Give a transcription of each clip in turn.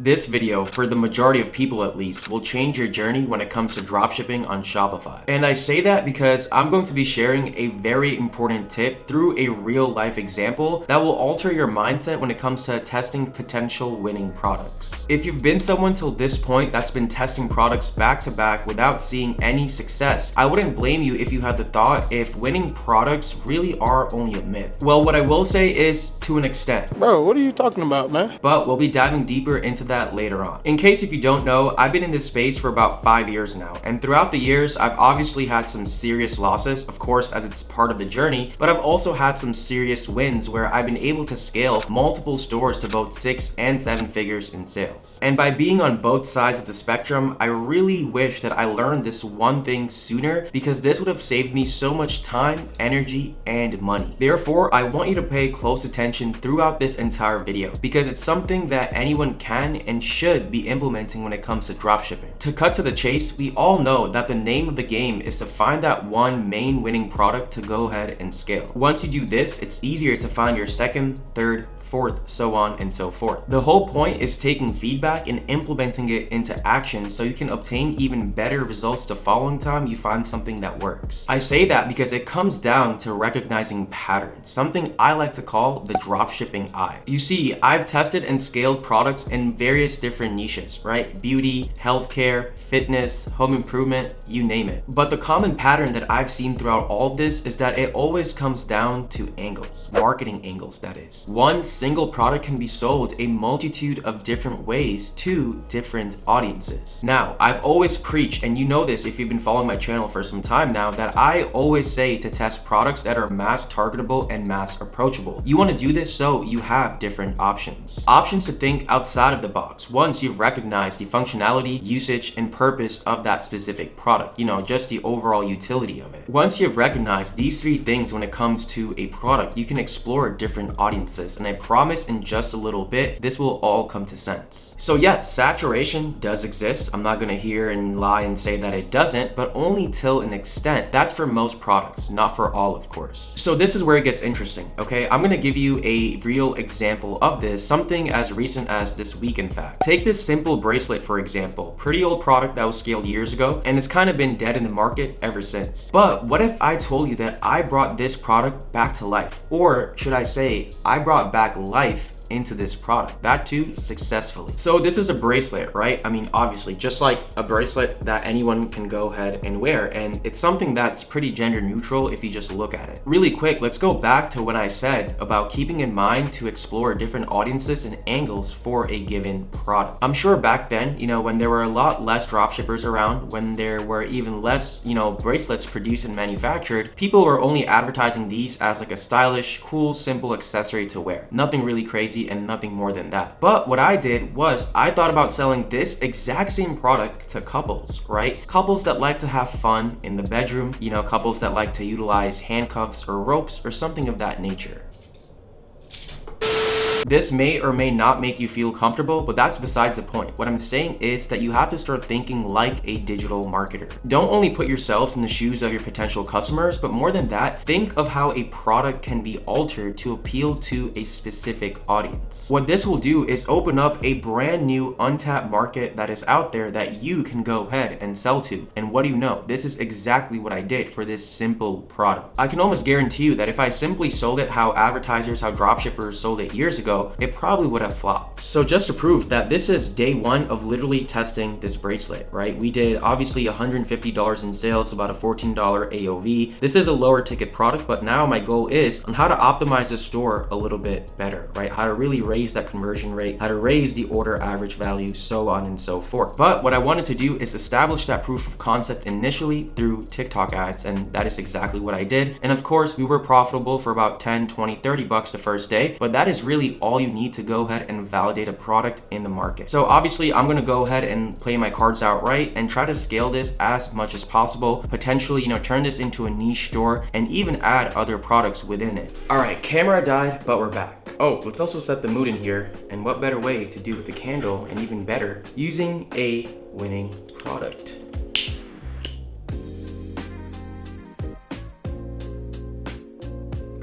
This video, for the majority of people at least, will change your journey when it comes to dropshipping on Shopify. And I say that because I'm going to be sharing a very important tip through a real life example that will alter your mindset when it comes to testing potential winning products. If you've been someone till this point that's been testing products back to back without seeing any success, I wouldn't blame you if you had the thought if winning products really are only a myth. Well, what I will say is to an extent. Bro, what are you talking about, man? But we'll be diving deeper into that later on. In case if you don't know, I've been in this space for about 5 years now, and throughout the years, I've obviously had some serious losses, of course, as it's part of the journey, but I've also had some serious wins where I've been able to scale multiple stores to both 6 and 7 figures in sales. And by being on both sides of the spectrum, I really wish that I learned this one thing sooner, because this would have saved me so much time, energy, and money. Therefore, I want you to pay close attention throughout this entire video, because it's something that anyone can and should be implementing when it comes to dropshipping. To cut to the chase, we all know that the name of the game is to find that one main winning product to go ahead and scale. Once you do this, it's easier to find your second, third, fourth, so on and so forth. The whole point is taking feedback and implementing it into action so you can obtain even better results the following time you find something that works. I say that because it comes down to recognizing patterns, something I like to call the dropshipping eye. You see, I've tested and scaled products in various different niches, right? Beauty, healthcare, fitness, home improvement, you name it. But the common pattern that I've seen throughout all of this is that it always comes down to angles, marketing angles that is. One single product can be sold a multitude of different ways to different audiences. Now, I've always preached, and you know this if you've been following my channel for some time now, that I always say to test products that are mass targetable and mass approachable. You want to do this so you have different options. Options to think outside of the box once you've recognized the functionality, usage, and purpose of that specific product. You know, just the overall utility of it. Once you've recognized these 3 things when it comes to a product, you can explore different audiences, and I promise in just a little bit, this will all come to sense. So yes, saturation does exist. I'm not gonna hear and lie and say that it doesn't, but only till an extent. That's for most products, not for all, of course. So this is where it gets interesting, okay? I'm gonna give you a real example of this, something as recent as this week, in fact. Take this simple bracelet, for example. Pretty old product that was scaled years ago, and it's kind of been dead in the market ever since. But what if I told you that I brought this product back to life? Or should I say, I brought back life into this product, that too successfully. So this is a bracelet, right? I mean, obviously, just like a bracelet that anyone can go ahead and wear, and it's something that's pretty gender neutral if you just look at it. Really quick, let's go back to when I said about keeping in mind to explore different audiences and angles for a given product. I'm sure back then, you know, when there were a lot less dropshippers around, when there were even less, you know, bracelets produced and manufactured, people were only advertising these as like a stylish, cool, simple accessory to wear. Nothing really crazy and nothing more than that. But what I did was I thought about selling this exact same product to couples, right? Couples that like to have fun in the bedroom, you know, couples that like to utilize handcuffs or ropes or something of that nature. This may or may not make you feel comfortable, but that's besides the point. What I'm saying is that you have to start thinking like a digital marketer. Don't only put yourselves in the shoes of your potential customers, but more than that, think of how a product can be altered to appeal to a specific audience. What this will do is open up a brand new untapped market that is out there that you can go ahead and sell to. And what do you know? This is exactly what I did for this simple product. I can almost guarantee you that if I simply sold it how advertisers, how dropshippers sold it years ago, it probably would have flopped. So just to prove that this is day 1 of literally testing this bracelet, right? We did obviously $150 in sales, about a $14 AOV. This is a lower ticket product, but now my goal is on how to optimize the store a little bit better, right? How to really raise that conversion rate, how to raise the order average value, so on and so forth. But what I wanted to do is establish that proof of concept initially through TikTok ads, and that is exactly what I did. And of course, we were profitable for about 10, 20, 30 bucks the first day, but that is really all you need to go ahead and validate a product in the market. So obviously I'm going to go ahead and play my cards out right and try to scale this as much as possible, potentially, you know, turn this into a niche store and even add other products within it. All right, camera died, but we're back. Oh, let's also set the mood in here, and what better way to do with the candle, and even better, using a winning product.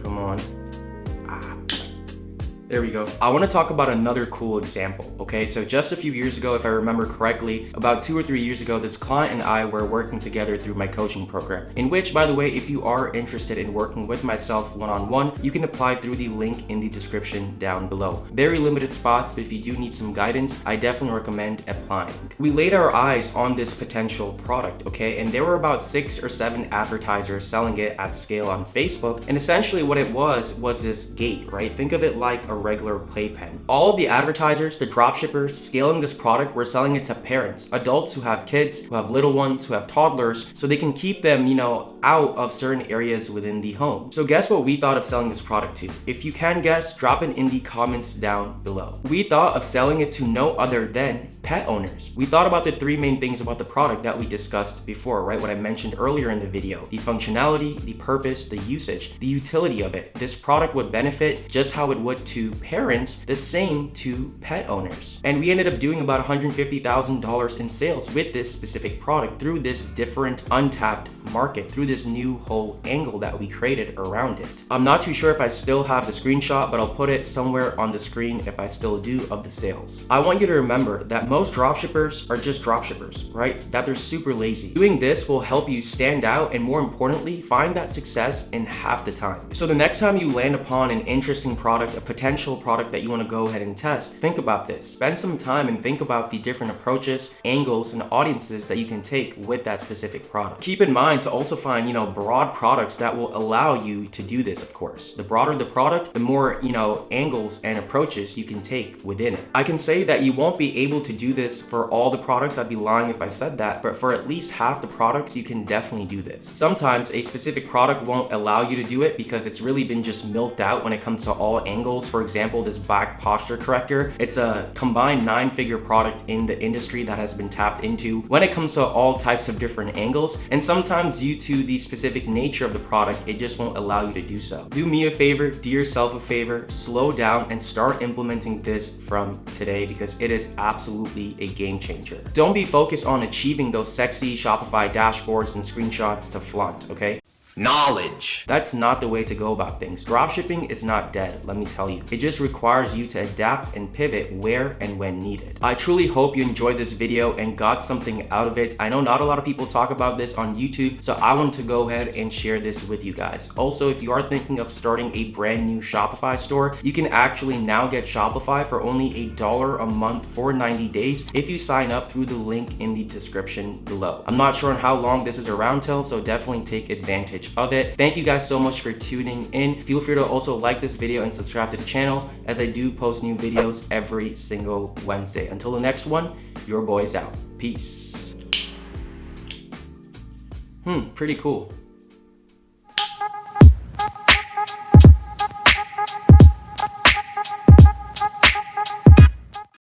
Come on. There we go. I want to talk about another cool example, okay? So just a few years ago, if I remember correctly, about 2 or 3 years ago, this client and I were working together through my coaching program, in which, by the way, if you are interested in working with myself one-on-one, you can apply through the link in the description down below. Very limited spots, but if you do need some guidance, I definitely recommend applying. We laid our eyes on this potential product, okay? And there were about 6 or 7 advertisers selling it at scale on Facebook. And essentially what it was this gate, right? Think of it like a regular playpen. All of the advertisers, the dropshippers scaling this product were selling it to parents, adults who have kids, who have little ones, who have toddlers, so they can keep them, out of certain areas within the home. So guess what we thought of selling this product to? If you can guess, drop it in the comments down below. We thought of selling it to no other than pet owners. We thought about the 3 main things about the product that we discussed before, right? What I mentioned earlier in the video: the functionality, the purpose, the usage, the utility of it. This product would benefit just how it would to parents, the same to pet owners. And we ended up doing about $150,000 in sales with this specific product through this different untapped market, through this new whole angle that we created around it. I'm not too sure if I still have the screenshot, but I'll put it somewhere on the screen if I still do, of the sales. I want you to remember that most dropshippers are just dropshippers, right? That they're super lazy. Doing this will help you stand out and, more importantly, find that success in half the time. So the next time you land upon an interesting product, a potential product that you want to go ahead and test, think about this. Spend some time and think about the different approaches, angles, and audiences that you can take with that specific product. Keep in mind to also find, broad products that will allow you to do this, of course. The broader the product, the more, angles and approaches you can take within it. I can say that you won't be able to do this for all the products. I'd be lying if I said that, but for at least half the products, you can definitely do this. Sometimes a specific product won't allow you to do it because it's really been just milked out when it comes to all angles. For example, this back posture corrector, it's a combined 9-figure product in the industry that has been tapped into when it comes to all types of different angles. And sometimes due to the specific nature of the product, it just won't allow you to do so. Do me a favor, do yourself a favor, slow down and start implementing this from today, because it is absolutely a game changer. Don't be focused on achieving those sexy Shopify dashboards and screenshots to flaunt, okay? Knowledge. That's not the way to go about things. Dropshipping is not dead, let me tell you. It just requires you to adapt and pivot where and when needed. I truly hope you enjoyed this video and got something out of it. I know not a lot of people talk about this on YouTube, so I wanted to go ahead and share this with you guys. Also, if you are thinking of starting a brand new Shopify store, you can actually now get Shopify for only $1 a month for 90 days if you sign up through the link in the description below. I'm not sure on how long this is around till, so definitely take advantage of it. Thank you guys so much for tuning in. Feel free to also like this video and subscribe to the channel, as I do post new videos every single Wednesday. Until the next one, your boy's out. Peace. Pretty cool.